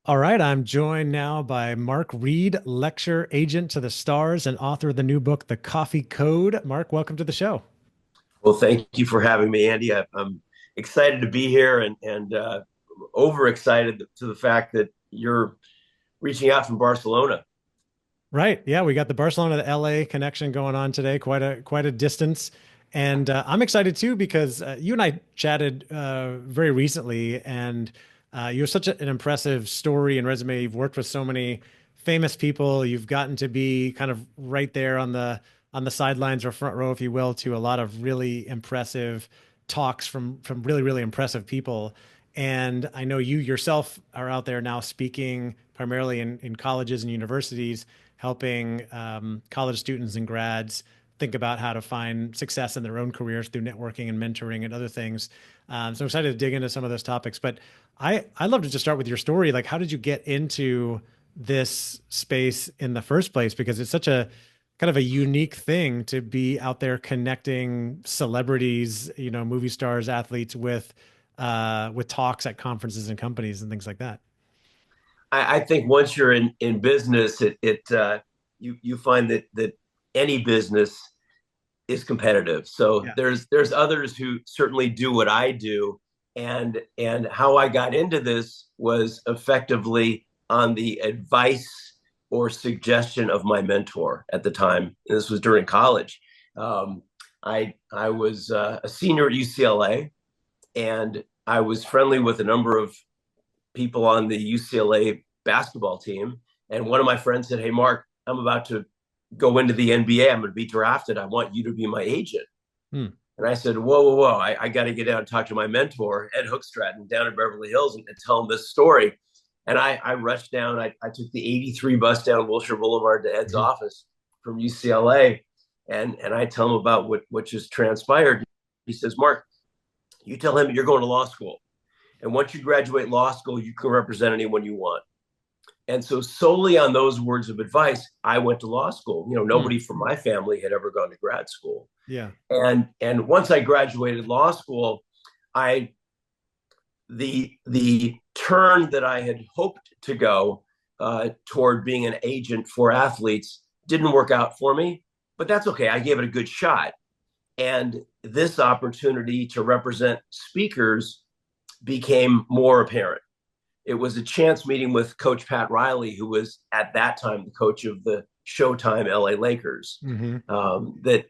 All right, I'm joined now by Marc Reede, lecture agent to the stars and author of the new book, The Coffee Code. Marc, welcome to the show. Well, thank you for having me, Andy. I'm excited to be here and overexcited to the fact that you're reaching out from Barcelona. Right. Yeah, we got the Barcelona to LA connection going on today, quite a distance. And I'm excited too because you and I chatted very recently, and you have such an impressive story and resume. You've worked with so many famous people. You've gotten to be kind of right there on the sidelines or front row, if you will, to a lot of really impressive talks from really impressive people. And I know you yourself are out there now speaking primarily in colleges and universities, helping college students and grads think about how to find success in their own careers through networking and mentoring and other things. So I'm excited to dig into some of those topics. But I'd love to just start with your story. Like, how did you get into this space in the first place? Because it's such a kind of a unique thing to be out there connecting celebrities, movie stars, athletes with talks at conferences and companies and things like that. I think once you're in business, you find that any business is competitive. So Yeah. there's others who certainly do what I do, and how I got into this was effectively on the advice or suggestion of my mentor at the time. And this was during college. Um, I was a senior at UCLA, and I was friendly with a number of people on the UCLA basketball team. And one of my friends said, "Hey, Mark, I'm about to go into the NBA. I'm going to be drafted. I want you to be my agent." Hmm. And I said, "Whoa. I got to get down and talk to my mentor, Ed Hookstratton, down in Beverly Hills and tell him this story." And I rushed down. I took the 83 bus down Wilshire Boulevard to Ed's Mhm. office from UCLA. And I tell him about what just transpired. He says, "Mark, you tell him you're going to law school. And once you graduate law school, you can represent anyone you want." And so solely on those words of advice, I went to law school. Hmm. Nobody from my family had ever gone to grad school. Yeah. And once I graduated law school, I the turn that I had hoped to go toward being an agent for athletes didn't work out for me, but that's okay. I gave it a good shot. And this opportunity to represent speakers became more apparent. It was a chance meeting with Coach Pat Riley, who was at that time the coach of the Showtime LA Lakers, Hmm. that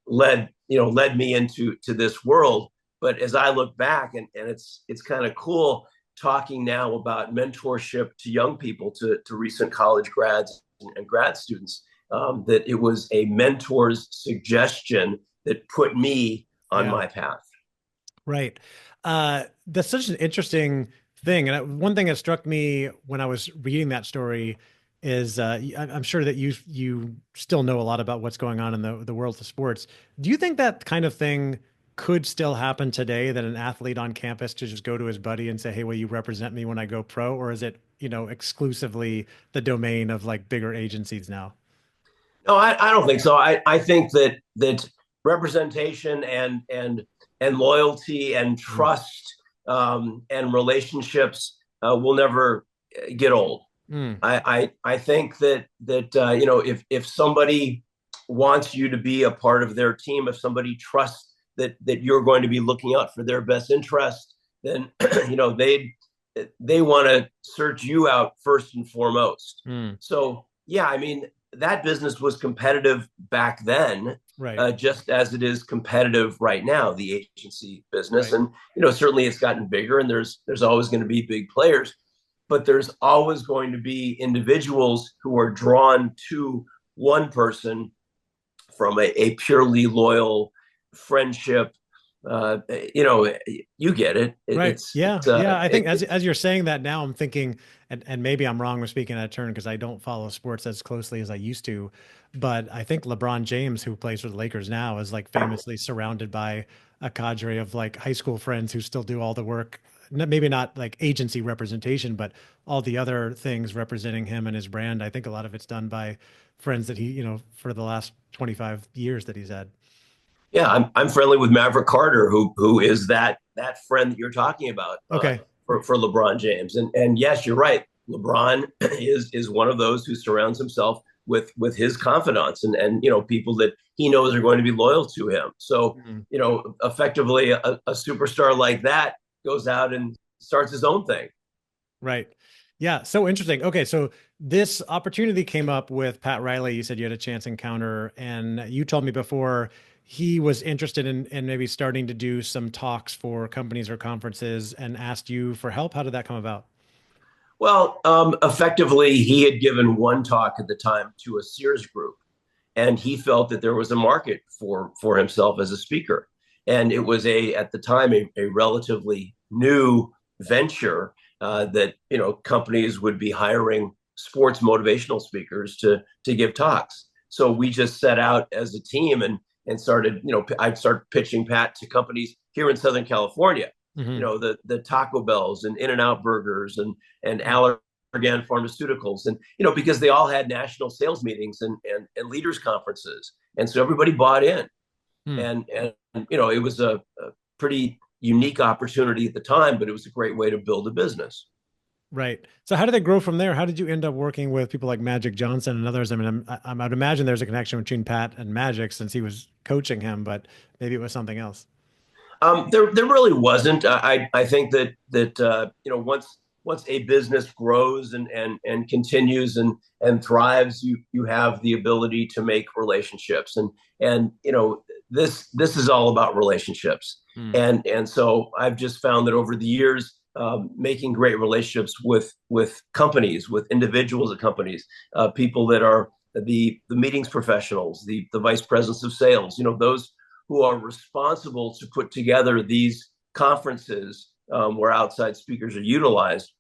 led me into this world. But as I look back, and it's kind of cool talking now about mentorship to young people, to recent college grads and grad students, that it was a mentor's suggestion that put me on Yeah. my path. Right. That's such an interesting thing. And one thing that struck me when I was reading that story is I'm sure that you still know a lot about what's going on in the world of sports. Do you think that kind of thing could still happen today, that an athlete on campus to just go to his buddy and say, "Hey, will you represent me when I go pro?" Or is it, exclusively the domain of like bigger agencies now? No, I don't think so. I think that representation and loyalty and Mm. trust, and relationships will never get old. Mm. I think that if somebody wants you to be a part of their team, if somebody trusts that you're going to be looking out for their best interest, then they want to search you out first and foremost. Mm. So yeah, I mean, that business was competitive back then, Right. just as it is competitive right now, the agency business. Right. And certainly it's gotten bigger, and there's always going to be big players, but there's always going to be individuals who are drawn to one person from a purely loyal friendship. Uh, you know, you get it. Right. It's Yeah. it's Yeah. I think as you're saying that now, I'm thinking, and maybe I'm wrong with speaking out of turn because I don't follow sports as closely as I used to, but I think LeBron James, who plays for the Lakers now, is like famously surrounded by a cadre of like high school friends who still do all the work. Maybe not like agency representation, but all the other things representing him and his brand. I think a lot of it's done by friends that he, for the last 25 years that he's had. Yeah, I'm friendly with Maverick Carter, who is that friend that you're talking about, Okay. for LeBron James. And yes, you're right. LeBron is one of those who surrounds himself with his confidants and people that he knows are going to be loyal to him. So Mhm. effectively, a superstar like that goes out and starts his own thing. Right. Yeah. So interesting. Okay. So this opportunity came up with Pat Riley. You said you had a chance encounter, and you told me before he was interested in maybe starting to do some talks for companies or conferences and asked you for help. How did that come about? Well, effectively, he had given one talk at the time to a Sears group, and he felt that there was a market for himself as a speaker. And it was at the time a relatively new venture that companies would be hiring sports motivational speakers to give talks. So we just set out as a team and started. I'd start pitching Pat to companies here in Southern California. Hmm. The Taco Bells and In-N-Out Burgers and Allergan Pharmaceuticals, and because they all had national sales meetings and leaders conferences, and so everybody bought in, Hmm. and it was a pretty unique opportunity at the time, but it was a great way to build a business. Right. So how did it grow from there? How did you end up working with people like Magic Johnson and others? I mean, I'd imagine there's a connection between Pat and Magic since he was coaching him, but maybe it was something else. There really wasn't. I think that once a business grows and continues and thrives, you have the ability to make relationships, and this is all about relationships, Hmm. and so I've just found that over the years, making great relationships with companies, with individuals at companies, people that are the meetings professionals, the vice presidents of sales, those who are responsible to put together these conferences where outside speakers are utilized.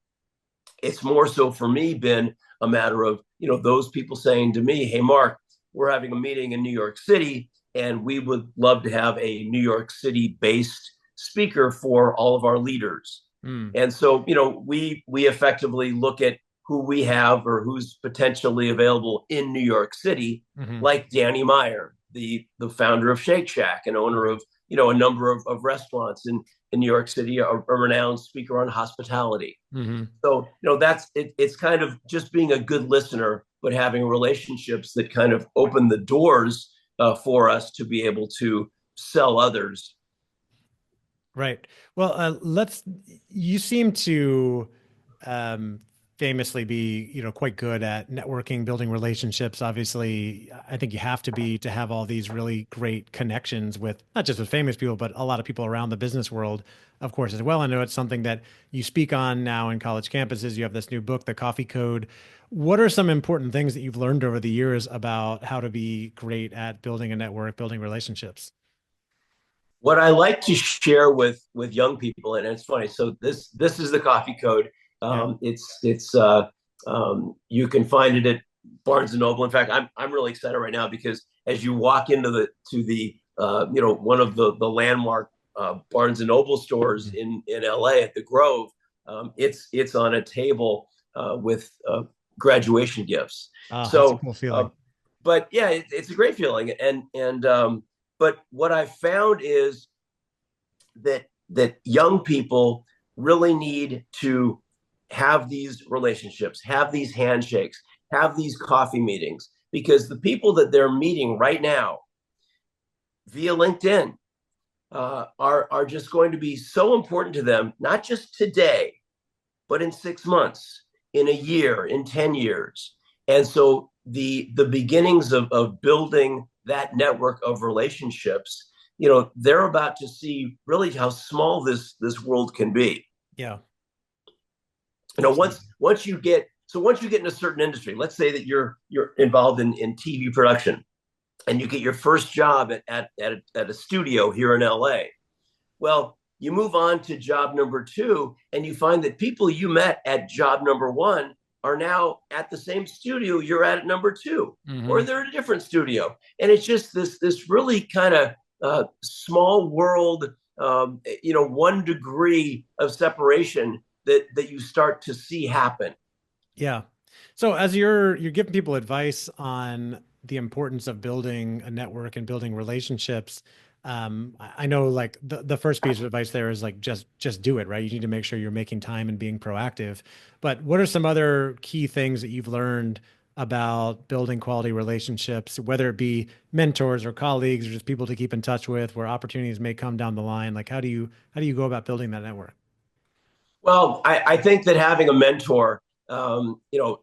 It's more so for me been a matter of those people saying to me, "Hey, Mark, we're having a meeting in New York City, and we would love to have a New York City based speaker for all of our leaders." Hmm. And so we effectively look at who we have or who's potentially available in New York City, Hmm. like Danny Meyer, the founder of Shake Shack and owner Okay. of a number of restaurants in New York City, a renowned speaker on hospitality. Hmm. So that's it's kind of just being a good listener, but having relationships that kind of open the doors for us to be able to sell others. Right. Well, you seem to um, famously be, quite good at networking, building relationships. Obviously, I think you have to be to have all these really great connections with not just with famous people, but a lot of people around the business world, of course, as well. I know it's something that you speak on now in college campuses. You have this new book, The Coffee Code. What are some important things that you've learned over the years about how to be great at building a network, building relationships? What I like to share with young people, and it's funny. So this is the coffee code. Yeah. You can find it at Barnes and Noble. In fact, I'm really excited right now because as you walk into the one of the landmark Barnes and Noble stores Mhm. in LA at the Grove, it's on a table with graduation gifts. Ah, that's a So, cool feeling. uh, but yeah, it's a great feeling, and but what I found is that young people really need to have these relationships, have these handshakes, have these coffee meetings, because the people that they're meeting right now via LinkedIn are just going to be so important to them, not just today, but in 6 months, in a year, in 10 years. And so the beginnings of building that network of relationships, they're about to see really how small this world can be. Yeah, Once absolutely. once you get in a certain industry, let's say that you're involved in TV production and you get your first job at a studio here in LA. Well, you move on to job number two, and you find that people you met at job number one are now at the same studio you're at number two, or Hmm. they're at a different studio, and it's just this really kind of small world, 1 degree of separation that you start to see happen. Yeah. So as you're giving people advice on the importance of building a network and building relationships, I know like the first piece of advice there is like just do it, right? You need to make sure you're making time and being proactive. But what are some other key things that you've learned about building quality relationships, whether it be mentors or colleagues or just people to keep in touch with, where opportunities may come down the line? Like how do you go about building that network? Well, I think that having a mentor, you know,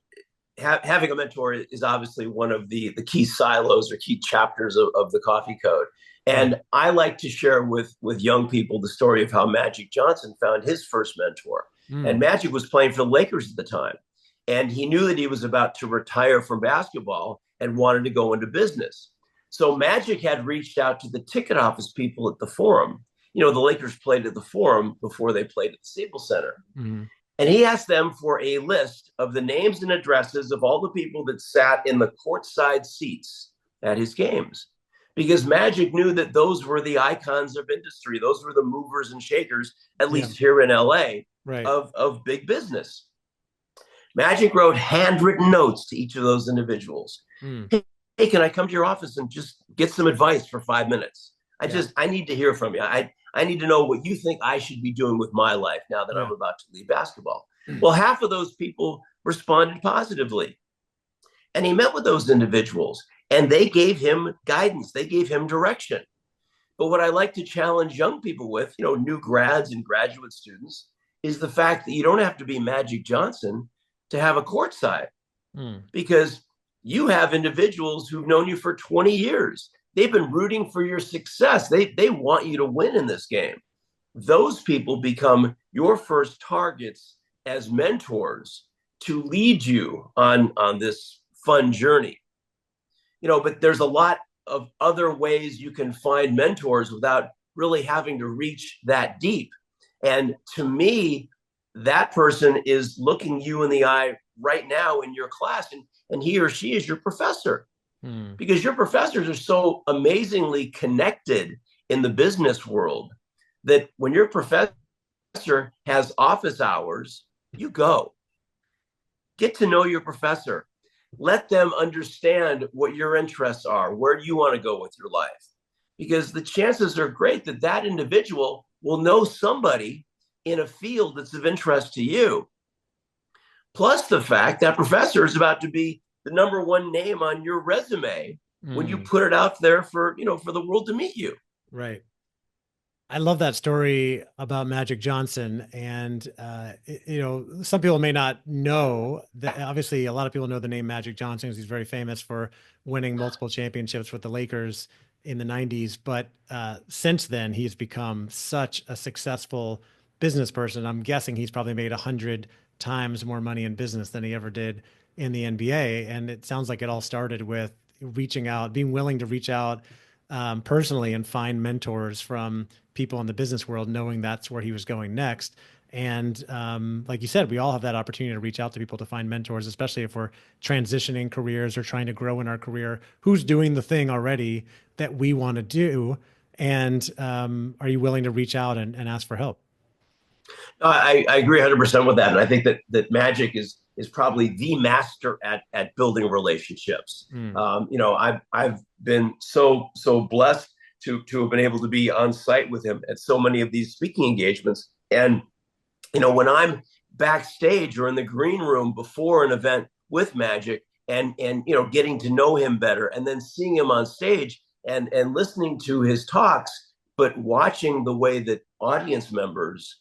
having a mentor is obviously one of the key silos or key chapters of the coffee code. Right. And I like to share with young people the story of how Magic Johnson found his first mentor. And Mm, Magic was playing for the Lakers at the time. And he knew that he was about to retire from basketball and wanted to go into business. So Magic had reached out to the ticket office people at the Forum. The Lakers played at the Forum before they played at the Staples Center. mm, And he asked them for a list of the names and addresses of all the people that sat in the courtside seats at his games. Because Magic knew that those were the icons of industry. Those were the movers and shakers, at yeah. least here in LA, Right. of big business. Magic wrote handwritten notes to each of those individuals. Mm, Hey, can I come to your office and just get some advice for 5 minutes? yeah. I need to hear from you. I need to know what you think I should be doing with my life now that I'm Yeah. about to leave basketball. Well, half of those people responded positively. And he met with those individuals and they gave him guidance, they gave him direction. But what I like to challenge young people with, new grads and graduate students, is the fact that you don't have to be Magic Johnson to have a courtside Mm, because you have individuals who've known you for 20 years. They've been rooting for your success. They want you to win in this game. Those people become your first targets as mentors to lead you on this fun journey. But there's a lot of other ways you can find mentors without really having to reach that deep. And to me, that person is looking you in the eye right now in your class, and he or she is your professor mm, because your professors are so amazingly connected in the business world that when your professor has office hours, you go. Get to know your professor. Let them understand what your interests are, where you want to go with your life. Because the chances are great that that individual will know somebody in a field that's of interest to you. Plus, the fact that professor is about to be the number one name on your resume when you mm. put it out there for the world to meet you. Right. I love that story about Magic Johnson. And, some people may not know that obviously a lot of people know the name Magic Johnson because he's very famous for winning multiple championships with the Lakers in the 90s. But since then, he's become such a successful business person. I'm guessing he's probably made 100 times more money in business than he ever did in the NBA. And it sounds like it all started with reaching out, being willing to reach out personally and find mentors from people in the business world, knowing that's where he was going next. And like you said, we all have that opportunity to reach out to people to find mentors, especially if we're transitioning careers or trying to grow in our career. Who's doing the thing already that we want to do? And are you willing to reach out and ask for help? I agree 100% with that, and I think that Magic is probably the master at building relationships. Mm, I've been so blessed to have been able to be on site with him at so many of these speaking engagements, and when I'm backstage or in the green room before an event with Magic, and getting to know him better, and then seeing him on stage and listening to his talks, but watching the way that audience members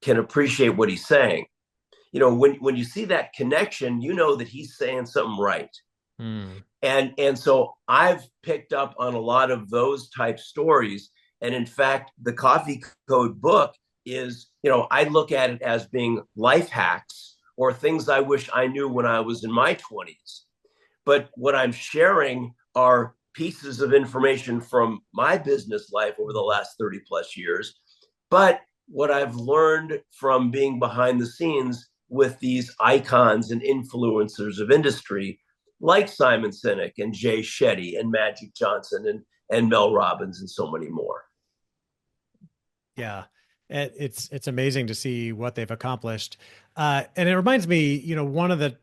can appreciate what he's saying. When you see that connection, you know that he's saying something right. mm, And so I've picked up on a lot of those type stories. And in fact, the Coffee Code book is, I look at it as being life hacks or things I wish I knew when I was in my 20s. But what I'm sharing are pieces of information from my business life over the last 30 plus years. But what I've learned from being behind the scenes with these icons and influencers of industry like Simon Sinek and Jay Shetty and Magic Johnson and Mel Robbins and so many more. yeah. It's amazing to see what they've accomplished. And it reminds me, one of the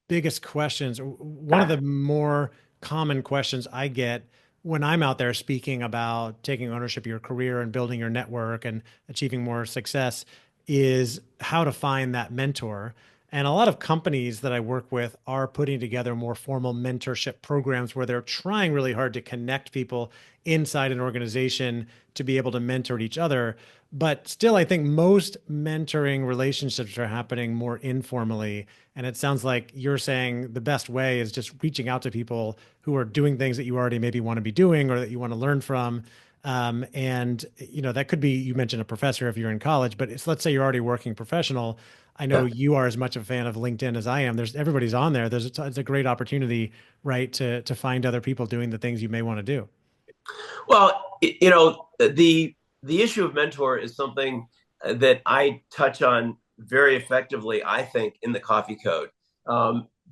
biggest questions, one of the more common questions I get when I'm out there speaking about taking ownership of your career and building your network and achieving more success is how to find that mentor. And a lot of companies that I work with are putting together more formal mentorship programs where they're trying really hard to connect people inside an organization to be able to mentor each other. But still, I think most mentoring relationships are happening more informally. And it sounds like you're saying the best way is just reaching out to people who are doing things that you already maybe want to be doing or that you want to learn from. And that could be, you mentioned a professor if you're in college, but let's say you're already working professional. I know Yeah. you are as much a fan of LinkedIn as I am. Everybody's on there. It's a great opportunity, right, to find other people doing the things you may want to do. Well, the issue of mentor is something that I touch on very effectively, I think, in the coffee code,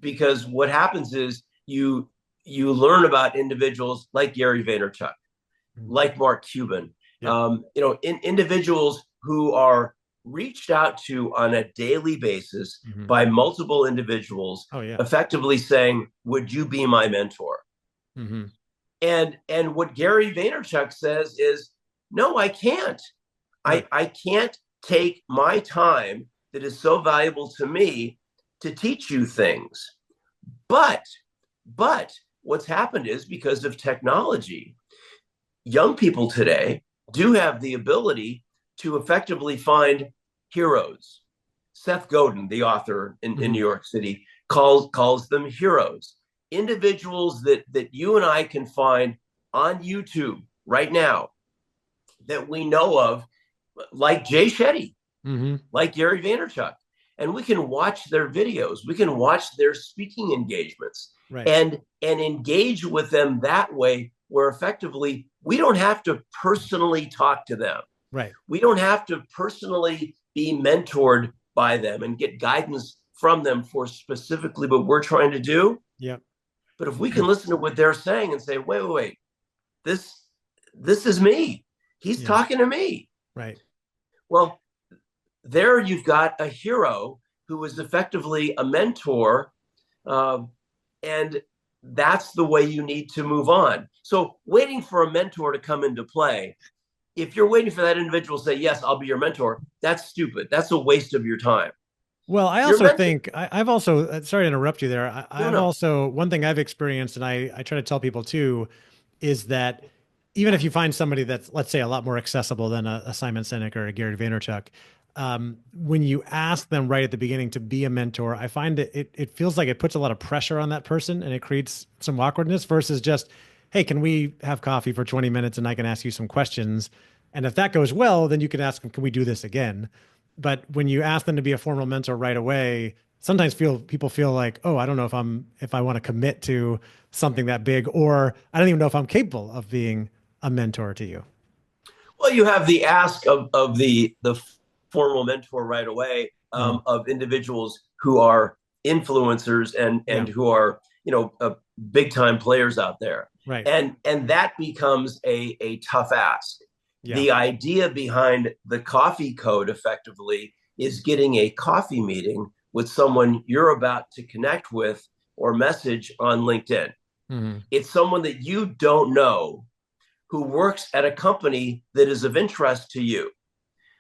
because what happens is you learn about individuals like Gary Vaynerchuk, Mhm. like Mark Cuban, Yeah. individuals who are reached out to on a daily basis Hmm. by multiple individuals, Oh yeah. effectively saying, "Would you be my mentor?" Hmm. And what Gary Vaynerchuk says is, no, I can't. Right. I can't take my time that is so valuable to me to teach you things. But but what's happened is because of technology, young people today do have the ability to effectively find heroes. Seth Godin, the author in New Hmm. York City, calls them heroes. Individuals that you and I can find on YouTube right now that we know of, like Jay Shetty, Hmm. like Gary Vaynerchuk. And we can watch their videos, we can watch their speaking engagements Right. and engage with them that way, where effectively we don't have to personally talk to them. Right. We don't have to personally be mentored by them and get guidance from them for specifically what we're trying to do. Yeah. But if we can listen to what they're saying and say, wait, this this is me. He's Yeah. talking to me. Right. Well, there you've got a hero who is effectively a mentor, um, and that's the way you need to move on. So waiting for a mentor to come into play, if you're waiting for that individual to say, yes, I'll be your mentor, that's stupid. That's a waste of your time. Well, I Your also mentor, think I've also, sorry to interrupt you there. no, I've no. also, one thing I've experienced, and I try to tell people too, is that even if you find somebody that's, let's say, a lot more accessible than a Simon Sinek or a Gary Vaynerchuk, when you ask them right at the beginning to be a mentor, I find it feels like it puts a lot of pressure on that person and it creates some awkwardness versus just, hey, can we have coffee for 20 minutes and I can ask you some questions? And if that goes well, then you can ask them, can we do this again? But when you ask them to be a formal mentor right away, sometimes people feel like, oh, I don't know if I want to commit to something that big, or I don't even know if I'm capable of being a mentor to you. Well, you have the ask of the formal mentor right away, Mhm. of individuals who are influencers Yeah. and who are big time players out there, Right. and that becomes a tough ask. Yeah. The idea behind the coffee code effectively is getting a coffee meeting with someone you're about to connect with or message on LinkedIn. Hmm. It's someone that you don't know who works at a company that is of interest to you.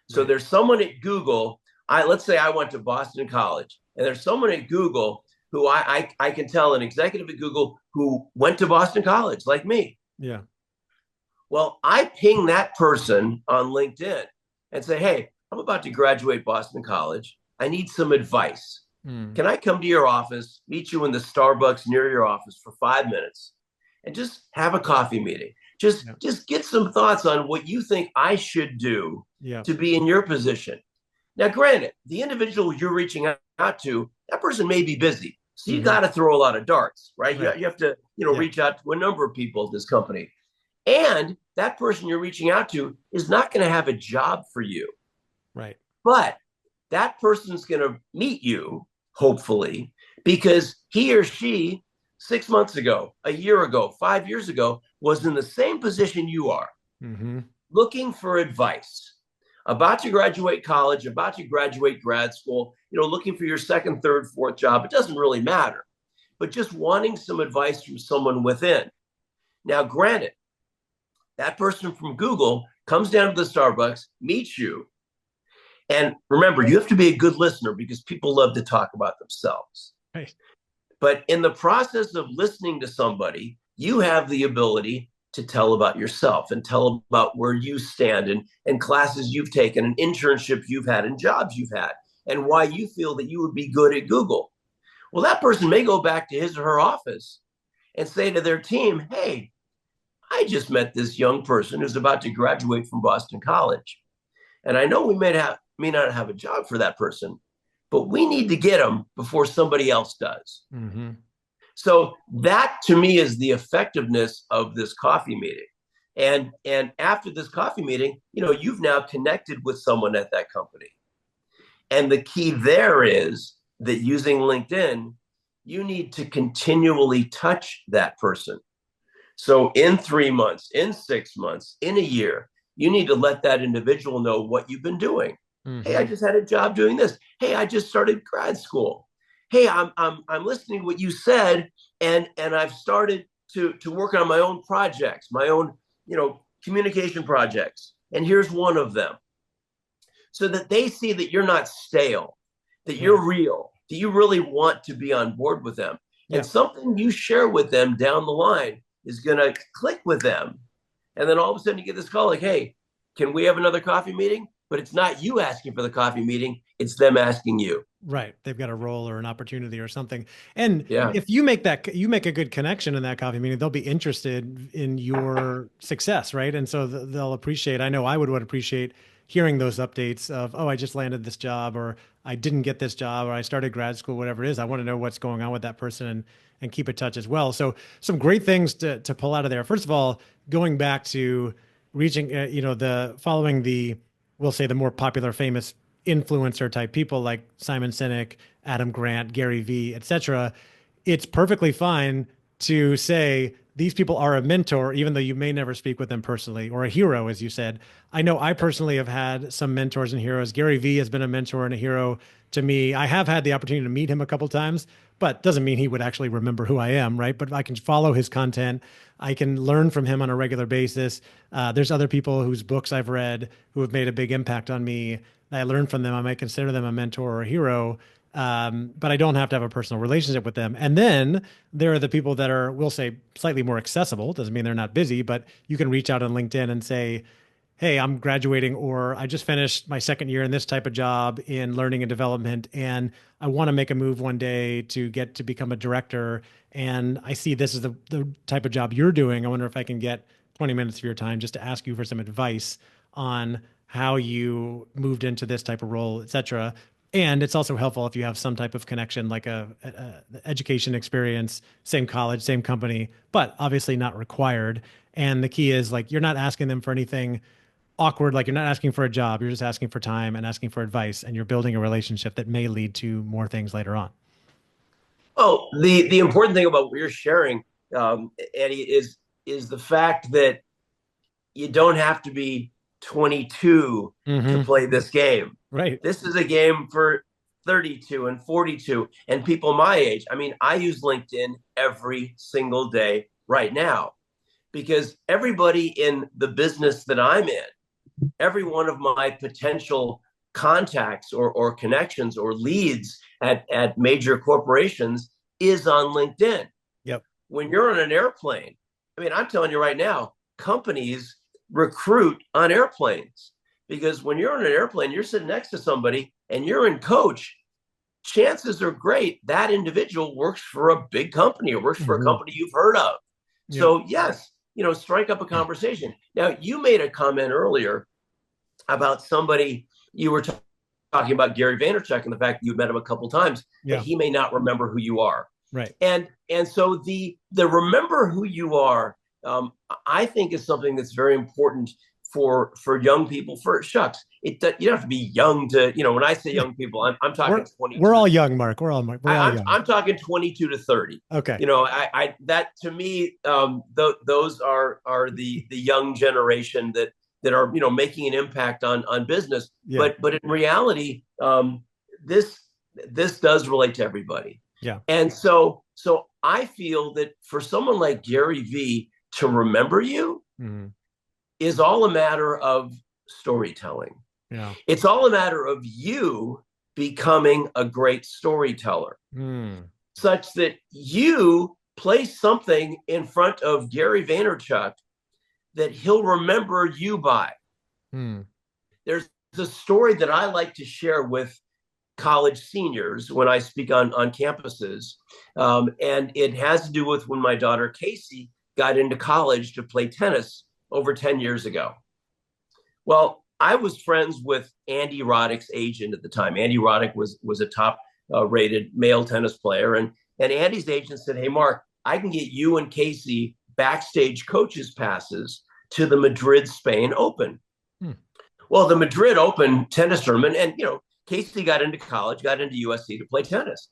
So Right. there's someone at Google. Let's say I went to Boston College, and there's someone at Google who I can tell, an executive at Google who went to Boston College like me. Yeah. Well, I ping that person on LinkedIn and say, hey, I'm about to graduate Boston College. I need some advice. Mm. Can I come to your office, meet you in the Starbucks near your office for 5 minutes, and just have a coffee meeting? Just Yeah. just get some thoughts on what you think I should do Yeah. to be in your position. Now, granted, the individual you're reaching out to, that person may be busy. So you Hmm. got to throw a lot of darts, right? Right. You have to, Yeah. reach out to a number of people at this company. And that person you're reaching out to is not going to have a job for you. Right. But that person's going to meet you, hopefully, because he or she 6 months ago, a year ago, 5 years ago, was in the same position you are, Hmm. looking for advice, about to graduate college, about to graduate grad school, looking for your second, third, fourth job. It doesn't really matter, but just wanting some advice from someone within. Now, granted, That person from Google comes down to the Starbucks, meets you. And remember, you have to be a good listener because people love to talk about themselves. Right. But in the process of listening to somebody, you have the ability to tell about yourself and tell about where you stand and classes you've taken and internships you've had and jobs you've had and why you feel that you would be good at Google. Well, that person may go back to his or her office and say to their team, hey, I just met this young person who's about to graduate from Boston College. And I know we may not have a job for that person, but we need to get them before somebody else does. Mm-hmm. So that to me is the effectiveness of this coffee meeting. And after this coffee meeting, you've now connected with someone at that company. And the key there is that using LinkedIn, you need to continually touch that person. So in 3 months, in 6 months, in a year, you need to let that individual know what you've been doing. Mm-hmm. Hey, I just had a job doing this. Hey, I just started grad school. Hey, I'm listening to what you said, and I've started to work on my own projects, my own communication projects. And here's one of them. So that they see that you're not stale, that you're real, that you really want to be on board with them. Yeah. And something you share with them down the line is going to click with them. And then all of a sudden you get this call like, hey, can we have another coffee meeting? But it's not you asking for the coffee meeting. It's them asking you. Right. They've got a role or an opportunity or something. And if you make a good connection in that coffee meeting, they'll be interested in your success. Right. And so they'll appreciate, I know I would appreciate hearing those updates of, oh, I just landed this job, or I didn't get this job, or I started grad school, whatever it is. I want to know what's going on with that person and keep in touch as well. So some great things to pull out of there. First of all, going back to reaching, following we'll say the more popular, famous influencer type people like Simon Sinek, Adam Grant, Gary Vee, etc. It's perfectly fine to say these people are a mentor, even though you may never speak with them personally, or a hero, as you said. I know I personally have had some mentors and heroes. Gary Vee has been a mentor and a hero to me. I have had the opportunity to meet him a couple of times, but doesn't mean he would actually remember who I am, right? But I can follow his content. I can learn from him on a regular basis. There's other people whose books I've read who have made a big impact on me. I learn from them. I might consider them a mentor or a hero. But I don't have to have a personal relationship with them. And then there are the people that are, we'll say, slightly more accessible. Doesn't mean they're not busy, but you can reach out on LinkedIn and say, hey, I'm graduating, or I just finished my second year in this type of job in learning and development, and I want to make a move one day to get to become a director. And I see this is the type of job you're doing. I wonder if I can get 20 minutes of your time just to ask you for some advice on how you moved into this type of role, et cetera. And it's also helpful if you have some type of connection, like a education experience, same college, same company, but obviously not required. And the key is, like, you're not asking them for anything awkward. Like, you're not asking for a job. You're just asking for time and asking for advice, and you're building a relationship that may lead to more things later on. Oh, the important thing about what you're sharing, Eddie, is the fact that you don't have to be 22 to play this game. Right. This is a game for 32 and 42 and people my age. I mean, I use LinkedIn every single day right now because everybody in the business that I'm in, every one of my potential contacts or connections or leads at major corporations is on LinkedIn. Yep. When you're on an airplane, I mean, I'm telling you right now, companies recruit on airplanes. Because when you're on an airplane, you're sitting next to somebody and you're in coach, chances are great that individual works for a big company or works for a company you've heard of. Yeah. So yes, strike up a conversation. Now, you made a comment earlier about somebody, you were talking about Gary Vaynerchuk and the fact that you've met him a couple of times, that he may not remember who you are. Right. And so the remember who you are, I think is something that's very important for young people. You don't have to be young to, when I say young people, I'm talking 20. We're all young, Mark. We're all young. I'm talking 22 to 30. Okay. I that to me, those are the young generation that are, making an impact on business. Yeah. But in reality, this does relate to everybody. Yeah. And so I feel that for someone like Gary Vee to remember you, is all a matter of storytelling. Yeah. It's all a matter of you becoming a great storyteller, such that you place something in front of Gary Vaynerchuk that he'll remember you by. There's a story that I like to share with college seniors when I speak on campuses. And it has to do with when my daughter Casey got into college to play tennis over 10 years ago. Well, I was friends with Andy Roddick's agent at the time. Andy Roddick was a top rated male tennis player. And Andy's agent said, hey, Mark, I can get you and Casey backstage coaches passes to the Madrid, Spain Open. Well, the Madrid Open tennis tournament, and, you know, Casey got into college, got into USC to play tennis.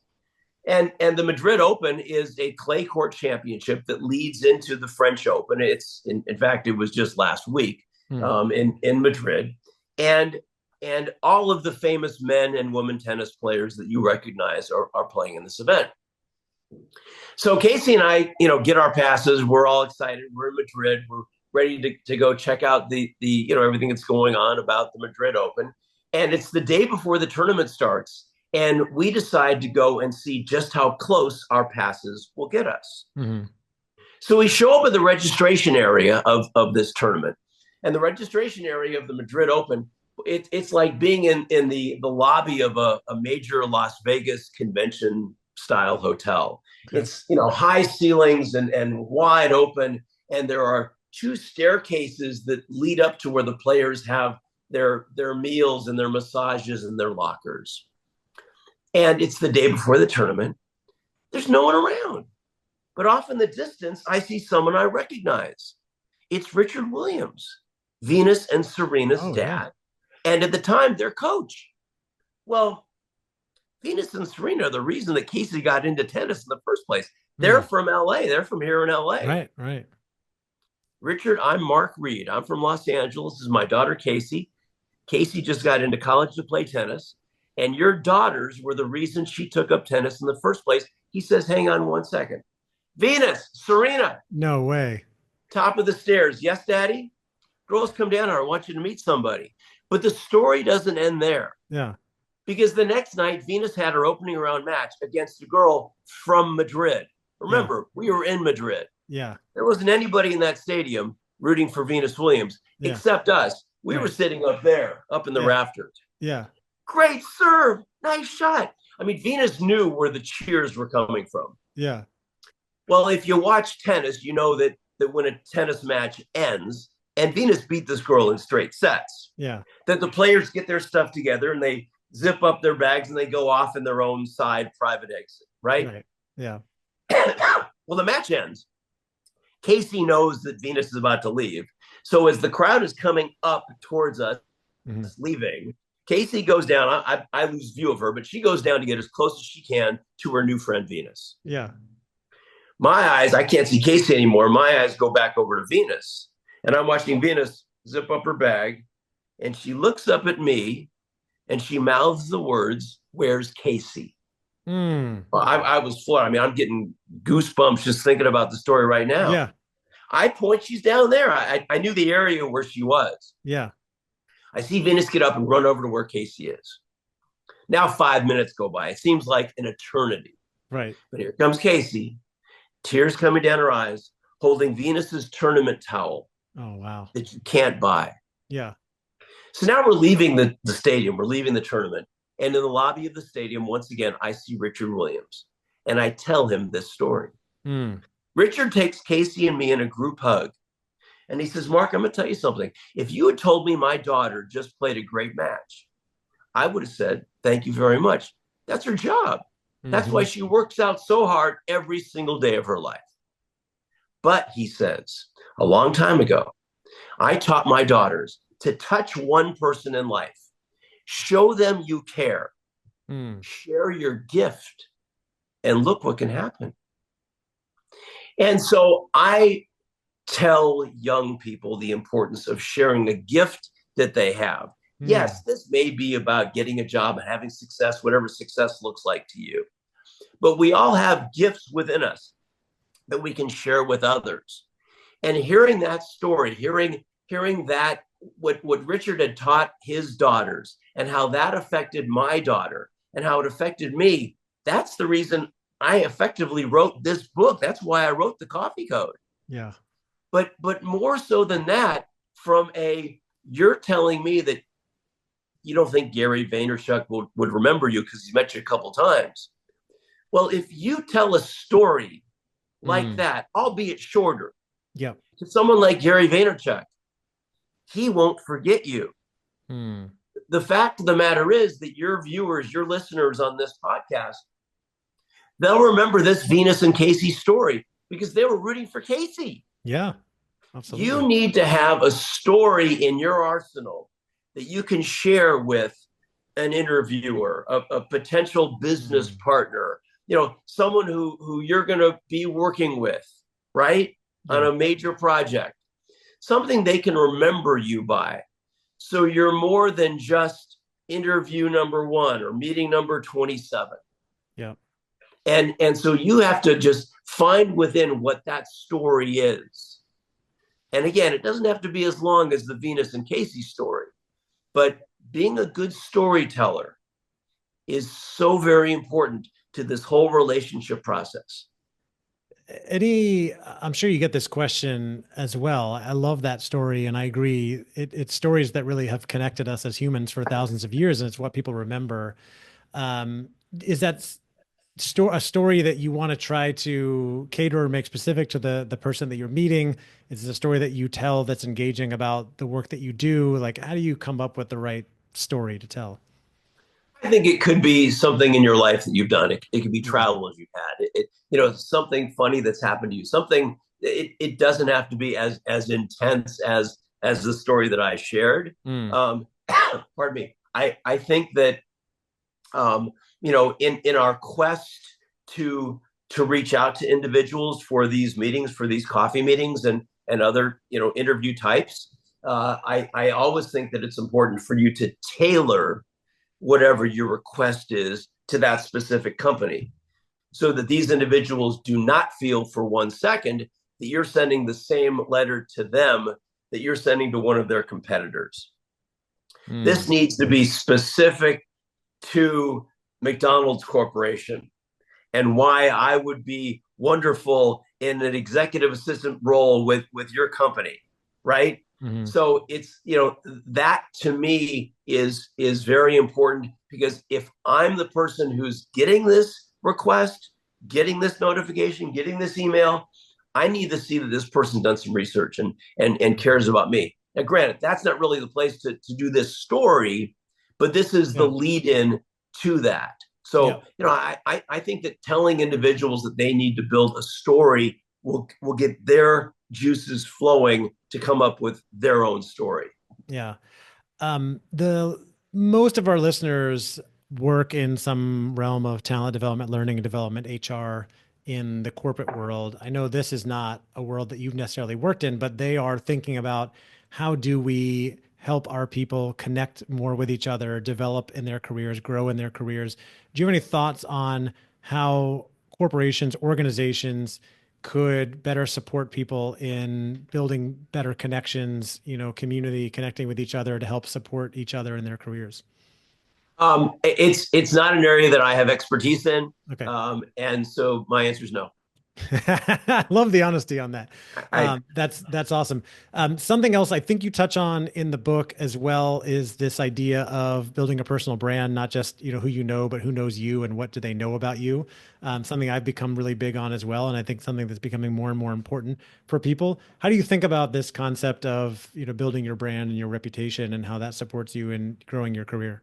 And the Madrid Open is a clay court championship that leads into the French Open. It's in fact, it was just last week in Madrid. And all of the famous men and women tennis players that you recognize are playing in this event. So Casey and I, you know, get our passes. We're all excited. We're in Madrid. We're ready to go check out the you know, everything that's going on about the Madrid Open. And it's the day before the tournament starts. And we decide to go and see just how close our passes will get us. So we show up at the registration area of this tournament. And the registration area of the Madrid Open, it's like being in the lobby of a major Las Vegas convention style hotel. Okay. It's, you know, high ceilings and wide open. And there are 2 staircases that lead up to where the players have their meals and their massages and their lockers. And it's the day before the tournament. There's no one around. But off in the distance, I see someone I recognize. It's Richard Williams, Venus and Serena's dad. Yeah. And at the time, their coach. Well, Venus and Serena are the reason that Casey got into tennis in the first place. They're from LA. They're from here in LA. Right. Richard, I'm Marc Reede. I'm from Los Angeles. This is my daughter, Casey. Casey just got into college to play tennis. And your daughters were the reason she took up tennis in the first place. He says, hang on one second. Venus, Serena. No way. Top of the stairs. Yes, Daddy? Girls, come down here. I want you to meet somebody. But the story doesn't end there. Yeah. Because the next night, Venus had her opening round match against a girl from Madrid. Remember, we were in Madrid. Yeah. There wasn't anybody in that stadium rooting for Venus Williams except us. We were sitting up there, up in the rafters. Yeah. Great serve. Nice shot. I mean, Venus knew where the cheers were coming from. Yeah. Well, if you watch tennis, you know that when a tennis match ends, and Venus beat this girl in straight sets, that the players get their stuff together and they zip up their bags and they go off in their own side private exit, right? Yeah. Well, the match ends. Casey knows that Venus is about to leave. So as the crowd is coming up towards us, leaving, Casey goes down. I lose view of her, but she goes down to get as close as she can to her new friend, Venus. Yeah. My eyes, I can't see Casey anymore. My eyes go back over to Venus. And I'm watching Venus zip up her bag. And she looks up at me and she mouths the words, "Where's Casey?" Well, I was floored. I mean, I'm getting goosebumps just thinking about the story right now. Yeah. I point, she's down there. I knew the area where she was. Yeah. I see Venus get up and run over to where Casey is. Now 5 minutes go by. It seems like an eternity. Right. But here comes Casey, tears coming down her eyes, holding Venus's tournament towel. Oh, wow. That you can't buy. Yeah. So now we're leaving the stadium. We're leaving the tournament. And in the lobby of the stadium, once again, I see Richard Williams. And I tell him this story. Richard takes Casey and me in a group hug. And he says, Mark, I'm going to tell you something. If you had told me my daughter just played a great match, I would have said, thank you very much. That's her job. That's why she works out so hard every single day of her life. But he says, a long time ago, I taught my daughters to touch one person in life. Show them you care. Share your gift. And look what can happen. And so I tell young people the importance of sharing a gift that they have. Yes, this may be about getting a job and having success, whatever success looks like to you. But we all have gifts within us that we can share with others. And hearing that story, hearing hearing that what Richard had taught his daughters and how that affected my daughter and how it affected me, that's the reason I effectively wrote this book. That's why I wrote The Coffee Code. Yeah. But more so than that, from a you're telling me that you don't think Gary Vaynerchuk would remember you because he's met you a couple times. Well, if you tell a story like Mm. that, albeit shorter, Yep. to someone like Gary Vaynerchuk, he won't forget you. Mm. The fact of the matter is that your viewers, your listeners on this podcast, they'll remember this Venus and Casey story because they were rooting for Casey. Yeah. You Absolutely. need to have a story in your arsenal that you can share with an interviewer, a potential business Mm. partner, someone who you're going to be working with, right? On Yeah. a major project, something they can remember you by. So you're more than just interview number 1 or meeting number 27. Yeah. And so you have to just find within what that story is. And again, it doesn't have to be as long as the Venus and Casey story, but being a good storyteller is so very important to this whole relationship process. I'm sure you get this question as well. I love that story, and I agree. It's stories that really have connected us as humans for thousands of years, and it's what people remember. Is that a story that you want to try to cater or make specific to the person that you're meeting? Is it a story that you tell that's engaging about the work that you do? Like, how do you come up with the right story to tell? I think it could be something in your life that you've done. It could be Mm. travel you've had. Something funny that's happened to you. Something. It doesn't have to be as intense as the story that I shared. Mm. Um, pardon me. I think that in our quest to reach out to individuals for these meetings, for these coffee meetings, and other interview types, I always think that it's important for you to tailor whatever your request is to that specific company so that these individuals do not feel for 1 second that you're sending the same letter to them that you're sending to one of their competitors. Mm. This needs to be specific to McDonald's Corporation and why I would be wonderful in an executive assistant role with your company, right? Mm-hmm. So it's that to me is very important because if I'm the person who's getting this request, getting this notification, getting this email, I need to see that this person's done some research and cares about me. Now, granted, that's not really the place to do this story, but this is the Yeah. lead in to that. Yeah. So, I think that telling individuals that they need to build a story will get their juices flowing to come up with their own story. Yeah. The most of our listeners work in some realm of talent development, learning and development, HR in the corporate world. I know this is not a world that you've necessarily worked in, but they are thinking about how do we help our people connect more with each other, develop in their careers, grow in their careers. Do you have any thoughts on how corporations, organizations could better support people in building better connections, community, connecting with each other to help support each other in their careers? It's not an area that I have expertise in, Okay. and so my answer is no. I love the honesty on that. I That's awesome. Something else I think you touch on in the book as well is this idea of building a personal brand, not just who you know, but who knows you and what do they know about you. Something I've become really big on as well, and I think something that's becoming more and more important for people. How do you think about this concept of building your brand and your reputation, and how that supports you in growing your career?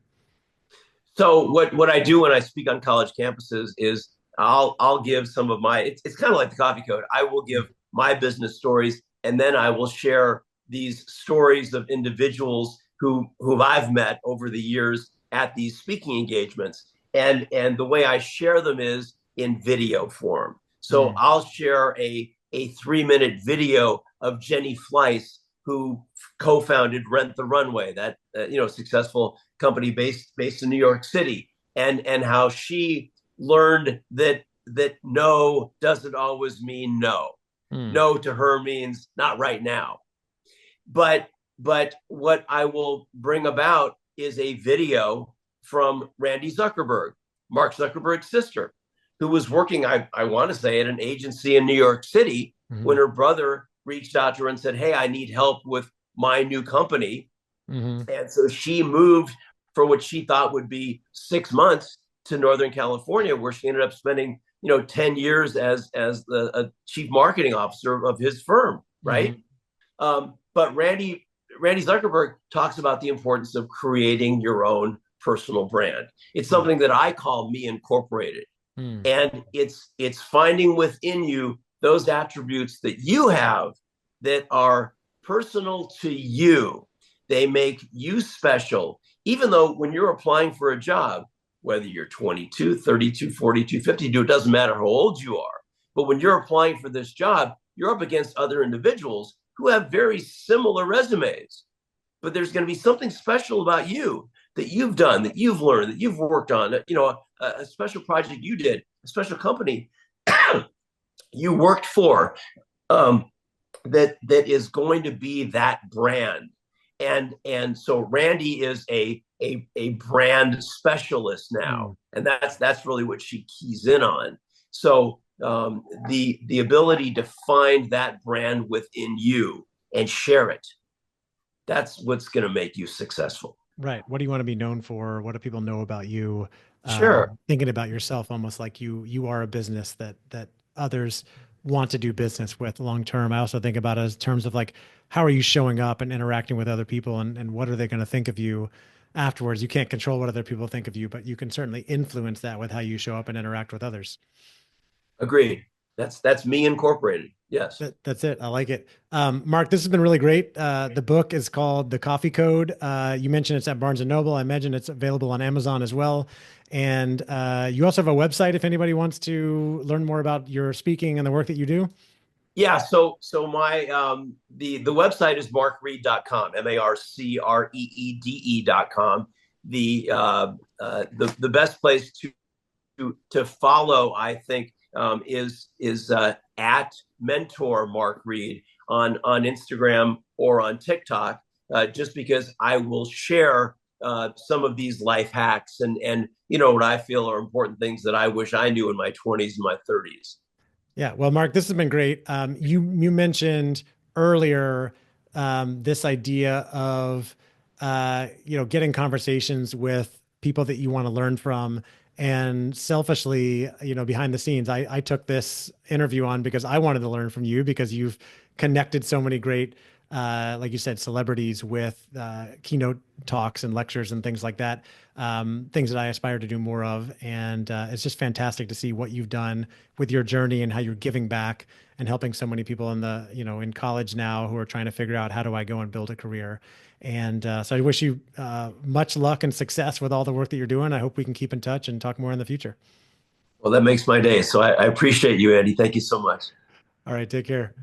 So what I do when I speak on college campuses is I'll give some of my it's kind of like the coffee code. I will give my business stories and then I will share these stories of individuals who I've met over the years at these speaking engagements. And the way I share them is in video form. So Mm. I'll share a 3-minute video of Jenny Fleiss, who co-founded Rent the Runway, that successful company based in New York City, and how she learned that no doesn't always mean no. Mm. No to her means not right now. But but what I will bring about is a video from Randy Zuckerberg, Mark Zuckerberg's sister, who was working, I want to say, at an agency in New York City Hmm. when her brother reached out to her and said, "Hey, I need help with my new company." Hmm. And so she moved for what she thought would be 6 months to Northern California, where she ended up spending 10 years as the chief marketing officer of his firm, right? Hmm. But Randy Zuckerberg talks about the importance of creating your own personal brand. It's Right. something that I call Me Incorporated, Mm. and it's finding within you those attributes that you have that are personal to you. They make you special, even though when you're applying for a job, whether you're 22, 32, 42, 52, it doesn't matter how old you are, but when you're applying for this job, you're up against other individuals who have very similar resumes, but there's going to be something special about you that you've done, that you've learned, that you've worked on, a special project you did, a special company you worked for, um, that is going to be that brand. And so Randy is a brand specialist now, Mm. and that's really what she keys in on. So the ability to find that brand within you and share it, that's what's going to make you successful. Right. What do you want to be known for? What do people know about you? Sure. Thinking about yourself almost like you are a business that others want to do business with long term. I also think about it as terms of like how are you showing up and interacting with other people and what are they going to think of you afterwards? You can't control what other people think of you, but you can certainly influence that with how you show up and interact with others. Agreed. That's Me Incorporated. Yes. That's it. I like it. Mark, this has been really great. The book is called The Coffee Code. You mentioned it's at Barnes and Noble. I imagine it's available on Amazon as well. And you also have a website if anybody wants to learn more about your speaking and the work that you do. Yeah. So my the website is marcreede.com, marcreede.com. The best place to follow, I think, is at Mentor Marc Reede on Instagram or on TikTok, just because I will share some of these life hacks and what I feel are important things that I wish I knew in my 20s and my 30s. Yeah, well, Mark, this has been great. You mentioned earlier this idea of getting conversations with people that you want to learn from, and selfishly, behind the scenes, I took this interview on because I wanted to learn from you because you've connected so many great, like you said, celebrities with keynote talks and lectures and things like that. Things that I aspire to do more of, and it's just fantastic to see what you've done with your journey and how you're giving back and helping so many people in college now who are trying to figure out how do I go and build a career. And so I wish you much luck and success with all the work that you're doing. I hope we can keep in touch and talk more in the future. Well, that makes my day. So I appreciate you, Andy. Thank you so much. All right, take care.